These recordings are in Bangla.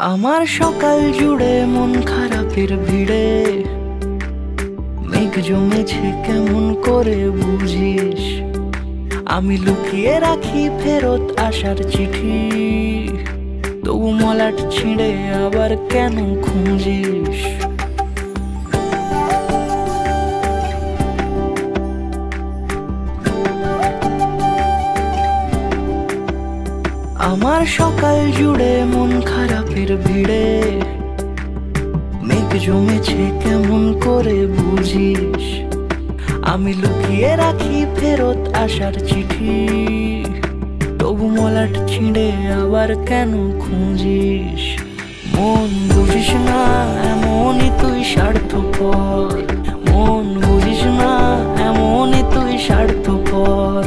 আমার সকাল জুড়ে মন খারাপের ভিড়ে মেঘ জমেছে কেমন করে বুঝিস? আমি লুকিয়ে রাখি ফেরত আসার চিঠি, তবু মলাট ছিঁড়ে আবার কেন খুঁজিস? আমার সকাল জুড়ে মন খারাপের ভিড়ে মেঘ জমেছে কেমন করে বুঝিস? আমি লুকিয়ে রাখি ফেরত আসার চিঠি, তবু মলাট ছিঁড়ে আবার কেন খুঁজিস? মন বুঝিস না এমনই তুই স্বার্থপর, মন বুঝিস না এমনই তুই স্বার্থপর,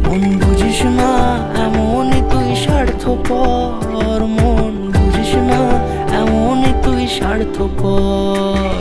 মন বুঝিস না এমনই তুই স্বার্থপর, মন বুঝিস না এমনই তুই স্বার্থপর।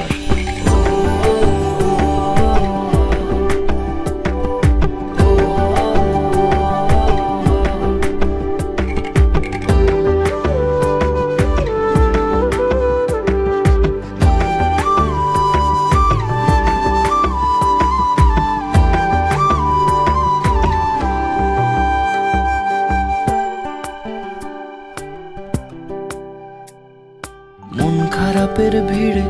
মন খারাপের ভিড়ে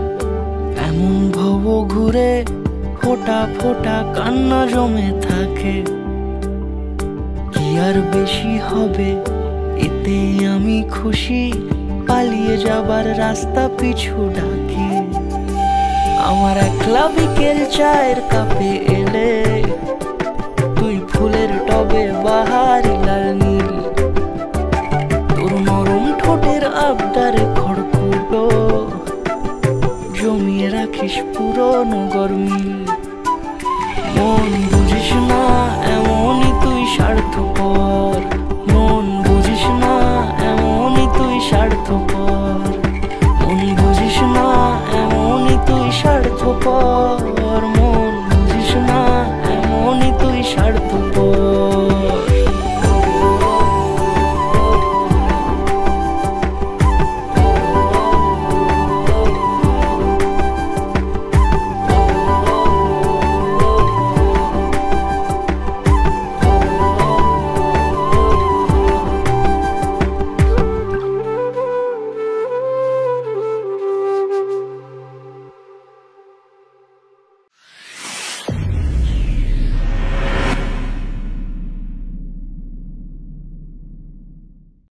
এমন ভব ঘুরে ফোঁটা ফোঁটা কান্না জমে থাকে। কি আর বেশি হবে এতে আমি খুশি, পালিয়ে যাবার রাস্তা পিছু ডাকি। আমার একলা বিকেল চায়ের কাপে এলে তুই ফুলের টবে বাহারি লাল নীল, তোর নরম ঠোঁটের আবদারে খড়কুটো জমিয়ে রাখিস পুরনো গরমিল।